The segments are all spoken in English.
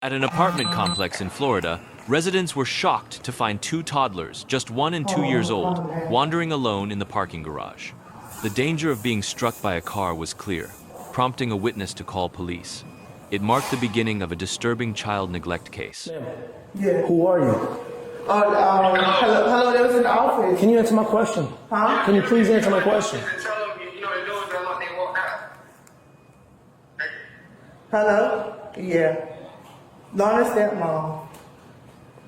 At an apartment complex in Florida, residents were shocked to find two toddlers, just 1 and 2 years old, wandering alone in the parking garage. The danger of being struck by a car was clear, prompting a witness to call police. It marked the beginning of a disturbing child neglect case. Yeah. Who are you? Hello, there was an office. Can you answer my question? Huh? Can you please answer my question? Hello? Yeah. Lauren's stepmom.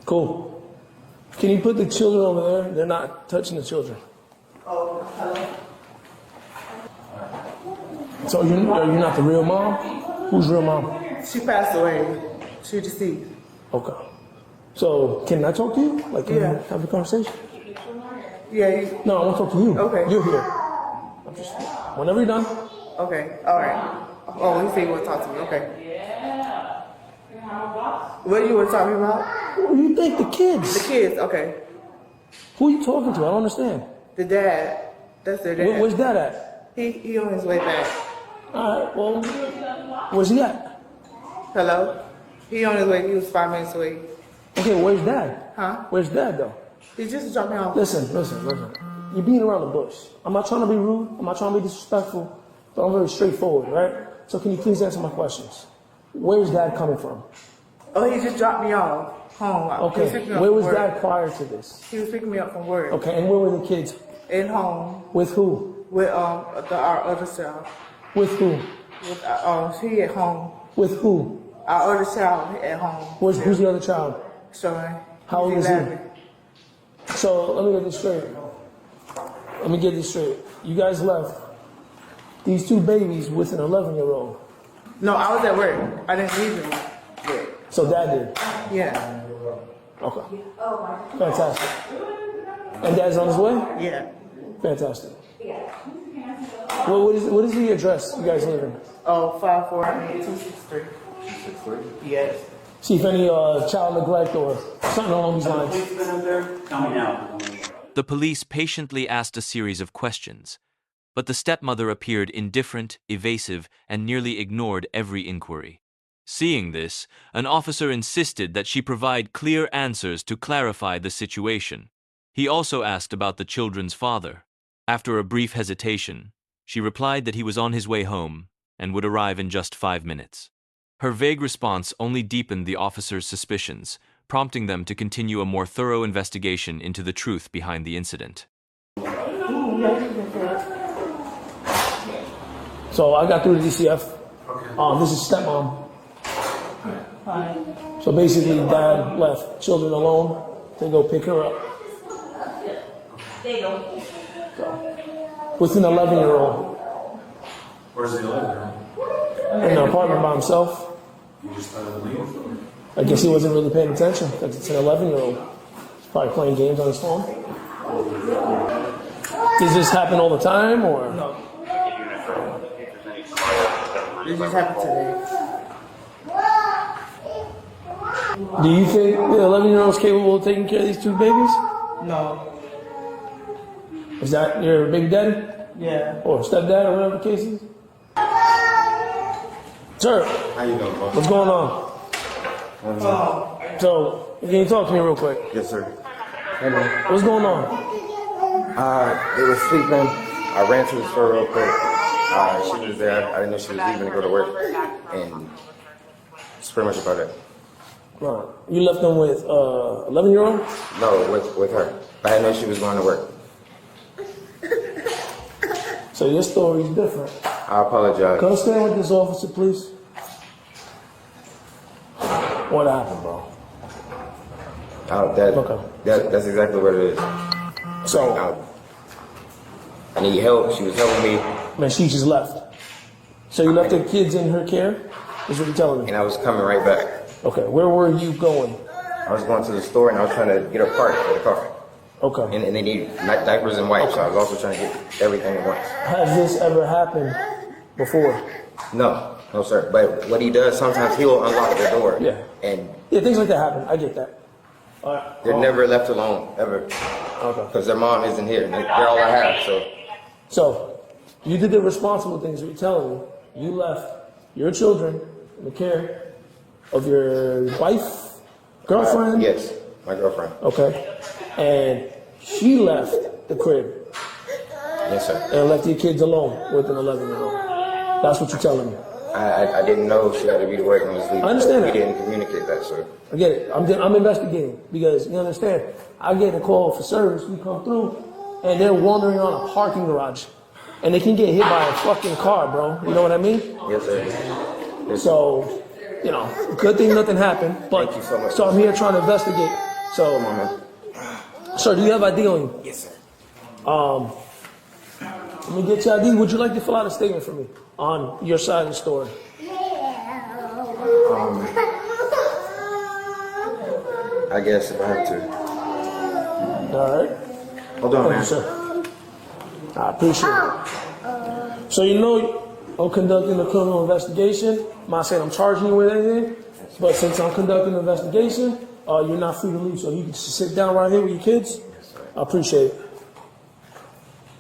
Cool. Can you put the children over there? They're not touching the children. Oh, hello? So are you not the real mom? Who's real mom? She passed away. She deceased. Okay. So can I talk to you? Like, can we have a conversation? Yeah. No, I want to talk to you. Okay. You're here. Whenever you're done. Okay. All right. Oh, you say you want to talk to me. Okay. What do you want to talk to me about? What do you think? The kids. The kids. Okay. Who are you talking to? I don't understand. The dad. That's their dad. Where's dad at? He on his way back. All right. Well, where's he at? Hello? He on his way. He was 5 minutes away. Okay, where's dad? Huh? Where's dad though? He just dropped me off. Listen. You're being around the bush. I'm not trying to be rude. I'm not trying to be disrespectful. But I'm very straightforward, right? So can you please answer my questions? Where's dad coming from? Oh, he just dropped me off home. Okay. Where was dad prior to this? He was picking me up from work. Okay, and where were the kids? In home. With who? With our other child. With who? With he at home. With who? Our other child at home. Who's the other child? Sean. How old is he? So let me get this straight. You guys left these two babies with an 11-year-old. No, I was at work. I didn't leave him. So dad did? Yeah. Okay. Fantastic. And dad's on his way? Yeah. Fantastic. What is the address you guys live in? Oh, 54263. 263? Yes. See if any child neglect or something along these lines. The police patiently asked a series of questions, but the stepmother appeared indifferent, evasive, and nearly ignored every inquiry. Seeing this, an officer insisted that she provide clear answers to clarify the situation. He also asked about the children's father. After a brief hesitation, she replied that he was on his way home and would arrive in just 5 minutes. Her vague response only deepened the officer's suspicions, prompting them to continue a more thorough investigation into the truth behind the incident. So I got through to DCF. This is stepmom. Hi. So basically, dad left children alone to go pick her up. With an 11-year-old. Where's the 11-year-old? In an apartment by himself. You just started to leave? I guess he wasn't really paying attention because it's an 11-year-old. He's probably playing games on his phone. Does this happen all the time, or? No. It just happened today. Do you think the 11-year-old is capable of taking care of these two babies? No. Is that your baby daddy? Yeah. Or stepdad, or whatever the case is? Sir. How you doing, boss? What's going on? So, can you talk to me real quick? Yes, sir. Hey, man. What's going on? They were sleeping. I ran to the store real quick. She was there. I didn't know she was leaving to go to work. And that's pretty much about it. Right. You left them with 11-year-old? No, with her. I didn't know she was going to work. So your story's different. I apologize. Come stand with this officer, please. What happened, bro? That's exactly what it is. So, I need help. She was helping me. Man, she just left. So you left the kids in her care? Is what you're telling me? And I was coming right back. Okay, where were you going? I was going to the store and I was trying to get a part for the car. Okay. And they need diapers and wipes, so I was also trying to get everything at once. Has this ever happened before? No, sir. But what he does, sometimes he will unlock the door. Yeah. And Things like that happen. I get that. All right. they're never left alone, ever. Okay. Because their mom isn't here. They're all I have, So, you did the responsible things. You're telling me. You left your children in the care of your wife, girlfriend? Yes, my girlfriend. Okay. And she left the crib Yes, sir. and left your kids alone with an 11-year-old. That's what you're telling me. I didn't know she had to be to work and was leaving. I understand We that. didn't communicate that, sir. I get it. I'm investigating because you understand. I get a call for service. We come through, and they're wandering on a parking garage, and they can get hit by a fucking car, bro. You know what I mean? Yes, sir. So, good thing nothing happened. But Thank you so much. so I'm here trying to investigate. So, sir, do you have ID on you? Yes, sir. Let me get your ID. Would you like to fill out a statement for me on your side of the story? I guess if I have to. All right. Hold on, Thank you, man. sir. I appreciate it. So I'm conducting a criminal investigation. I'm not saying I'm charging you with anything, but since I'm conducting an investigation, you're not free to leave. So you can just sit down right here with your kids. I appreciate it.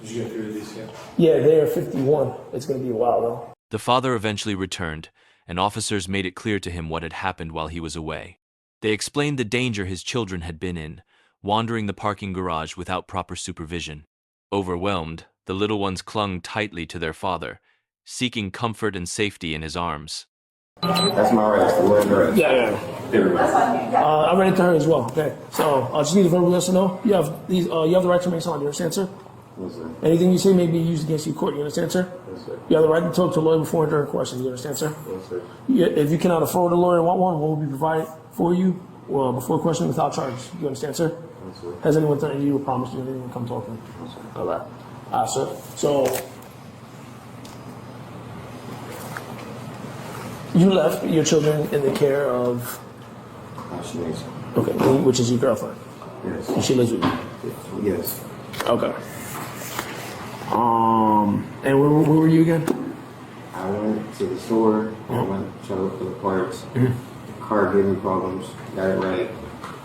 Did you get through these yet? Yeah, they're 51. It's going to be a while, though. The father eventually returned, and officers made it clear to him what had happened while he was away. They explained the danger his children had been in, wandering the parking garage without proper supervision. Overwhelmed, the little ones clung tightly to their father, seeking comfort and safety in his arms. That's my arrest. We're in arrest. Yeah. I ran into her as well. Okay. So I just need a verbal yes or no. You have these. You have the right to remain silent. You understand, sir? Yes, sir. Anything you say may be used against you in court. You understand, sir? Yes, sir. You have the right to talk to a lawyer before and during questions. You understand, sir? Yes, sir. If you cannot afford a lawyer and want one will be provided for you before questioning without charge. You understand, sir? Yes, sir. Has anyone threatened you or promised you anything? Come talk to me. Yes, sir. All right. Sir. So you left your children in the care of, She is. okay, which is your girlfriend. Yes. And she lives with you. Yes. Okay. And where were you again? I went to the store. I went to try to look for the parts. The car gave me problems. Got it right.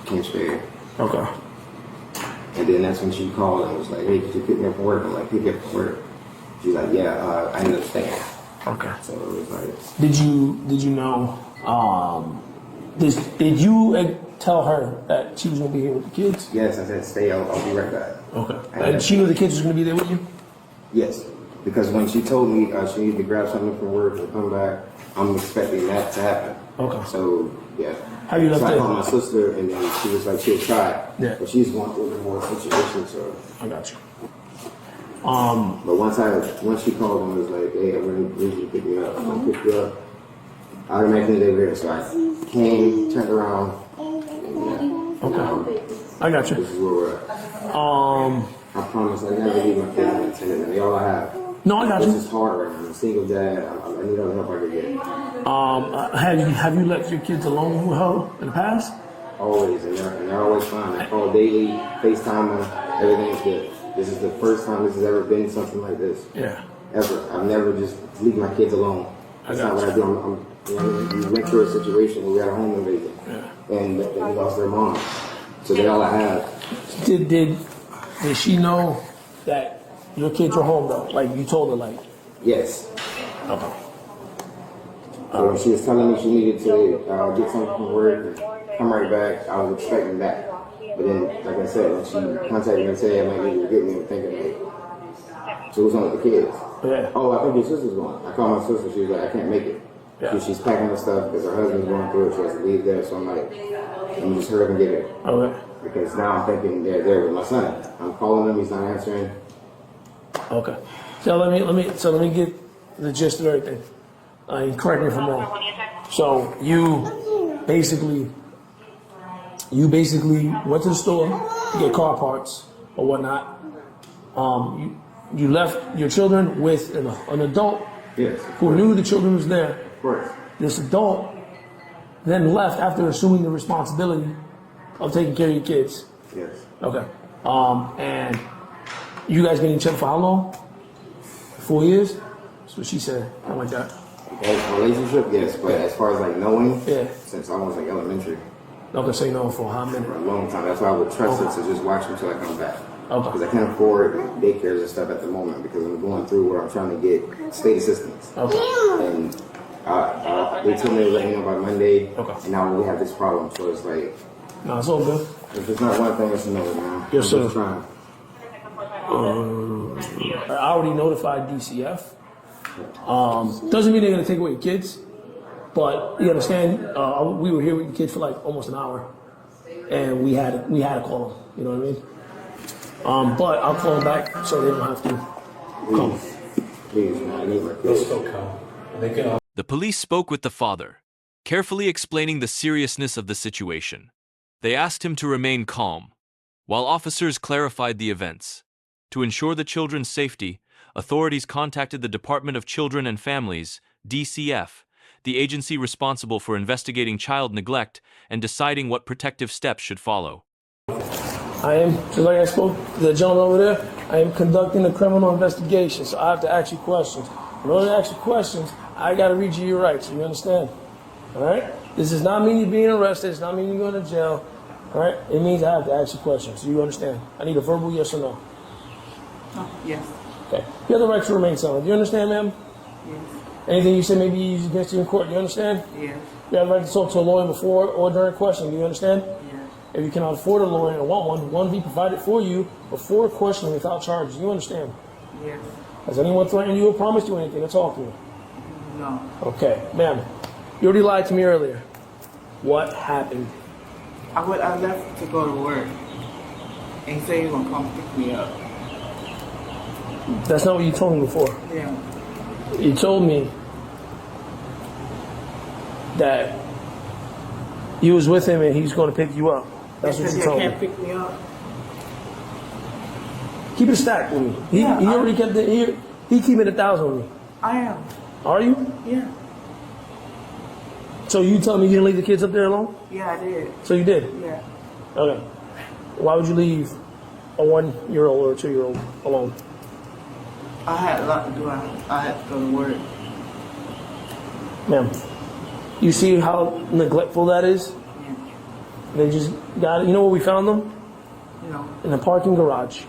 Can't spare it. Okay. And then that's when she called and was like, "Hey, could you pick me up from work?" I'm like, "Pick you up from work?" She's like, "Yeah, I ended up staying." Okay. So it was like, Did you know? Did you tell her that she was gonna be here with the kids? yes, I said, "Stay. I'll be right back." Okay. And she knew the kids was gonna be there with you? Yes, because when she told me she needed to grab something from work and come back, I'm expecting that to happen. Okay. So yeah. Have you left So I it? called my sister, and then she was like, she'll try. Yeah. But she's going through a more situation, so. I got you. But once she called and was like, "Hey, I'm gonna need you to pick me up," I'm gonna pick you up. Automatically they were there, so I came, turned around, and Okay. I got you. this is where we're at. I promise I never leave my kids unattended, and they all I have. No, I got This you. is hard right now. I'm a single dad. I need all the help I can get. Have you left your kids alone with her in the past? Always, and they're always fine. I call daily, FaceTime them, everything's good. This is the first time this has ever been something like this. Yeah. Ever. I've never just leave my kids alone. That's not what I do. We went through a situation where we had a home invasion, and they lost their mom. So they all I have. Did she know that your kids were home though? Like you told her, like. Yes. Okay. So when she was telling me she needed to get something from work and come right back, I was expecting that. But then, like I said, when she contacted me and said, "I might need you to get me," I'm thinking, like, so what's on with the kids? Yeah. Oh, I think your sister's going. I called my sister. She was like, "I can't make it." Yeah. She's packing her stuff because her husband's going through it. She has to leave there. So I'm like, let me just hurry up and get her. Okay. Because now I'm thinking they're there with my son. I'm calling him. He's not answering. Okay. So let me get the gist of everything. Correct me if I'm wrong. So you basically went to the store to get car parts or whatnot. You left your children with an adult Yes. who knew the children was there. Of course. This adult then left after assuming the responsibility of taking care of your kids. Yes. Okay. And you guys been each other for how long? 4 years? That's what she said. Something like that. As a relationship, yes. But as far as like knowing, Yeah. since I was like elementary, Okay, say no for how many? for a long time. That's why I would trust it to just watch until I come back. Okay. Because I can't afford daycares and stuff at the moment because I'm going through where I'm trying to get state assistance. Okay. And They told me to let me know by Monday. Okay. And now we have this problem, so it's like, No, it's all good. if it's not one thing, it's another, man. Yes, I'm sir. just trying. I already notified DCF. Doesn't mean they're gonna take away your kids, but you understand. We were here with the kids for like almost an hour, and we had to call them. You know what I mean? But I'll call them back so they don't have to come. Please, man, I need my They'll kids. still come. They can The police spoke with the father, carefully explaining the seriousness of the situation. They asked him to remain calm, while officers clarified the events. To ensure the children's safety, authorities contacted the Department of Children and Families, DCF, the agency responsible for investigating child neglect and deciding what protective steps should follow. I am, just like I spoke to the gentleman over there, I am conducting a criminal investigation, so I have to ask you questions. In order to ask you questions, I got to read you your rights. You understand? All right? This does not mean you're being arrested. It does not mean you're going to jail. All right? It means I have to ask you questions. Do you understand? I need a verbal yes or no. Yes. Okay. You have the right to remain silent. Do you understand, ma'am? Yes. Anything you say may be used against you in court. Do you understand? Yes. You have the right to talk to a lawyer before or during questioning. Do you understand? Yes. If you cannot afford a lawyer and want one be provided for you before questioning without charges. Do you understand? Yes. Has anyone threatened you or promised you anything to talk to you? No. Okay, ma'am. You already lied to me earlier. What happened? I left to go to work. And he said he was gonna come pick me up. That's not what you told me before. Yeah. You told me that you was with him and he's going to pick you up. That's He what said you he told can't me. pick me up. Keep it stacked with me. He Yeah, already kept it. He keeping 1,000 with me. I am. Are you? Yeah. So you telling me you didn't leave the kids up there alone? Yeah, I did. So you did? Yeah. Okay. Why would you leave a 1-year-old or a 2-year-old alone? I had a lot to do. I had to go to work. Ma'am, you see how neglectful that is? Yeah. They just got it. You know where we found them? You know. In a parking garage,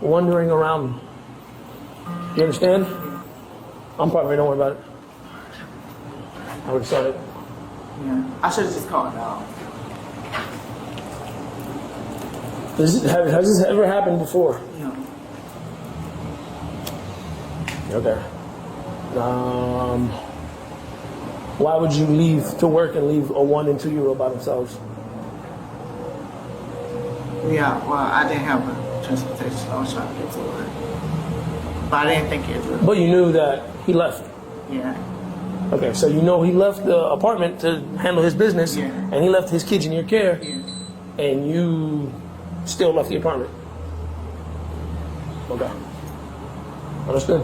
wandering around. You understand? I'm probably don't worry about it. I would have started. Yeah. I should have just called out. Has this ever happened before? No. Okay. Why would you leave to work and leave a 1 and 2-year-old by themselves? Yeah, well, I didn't have a transportation. I was trying to get to work. But I didn't think it would. But you knew that he left. Yeah. Okay, so you know he left the apartment to handle his business, Yeah. and he left his kids in your care, Yeah. and you still left the apartment. Okay. Understood.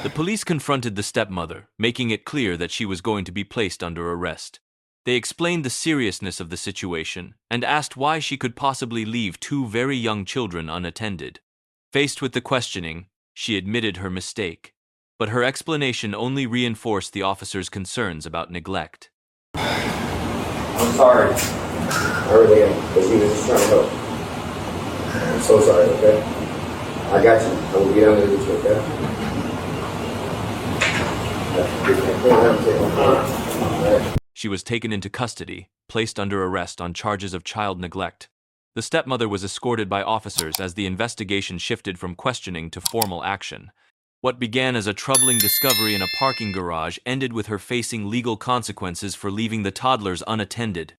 The police confronted the stepmother, making it clear that she was going to be placed under arrest. They explained the seriousness of the situation and asked why she could possibly leave 2 very young children unattended. Faced with the questioning, she admitted her mistake, but her explanation only reinforced the officer's concerns about neglect. I'm sorry. I really am, because he was just trying to help. I'm so sorry, okay? I got you. I will get down there with you, okay? She was taken into custody, placed under arrest on charges of child neglect. The stepmother was escorted by officers as the investigation shifted from questioning to formal action. What began as a troubling discovery in a parking garage ended with her facing legal consequences for leaving the toddlers unattended.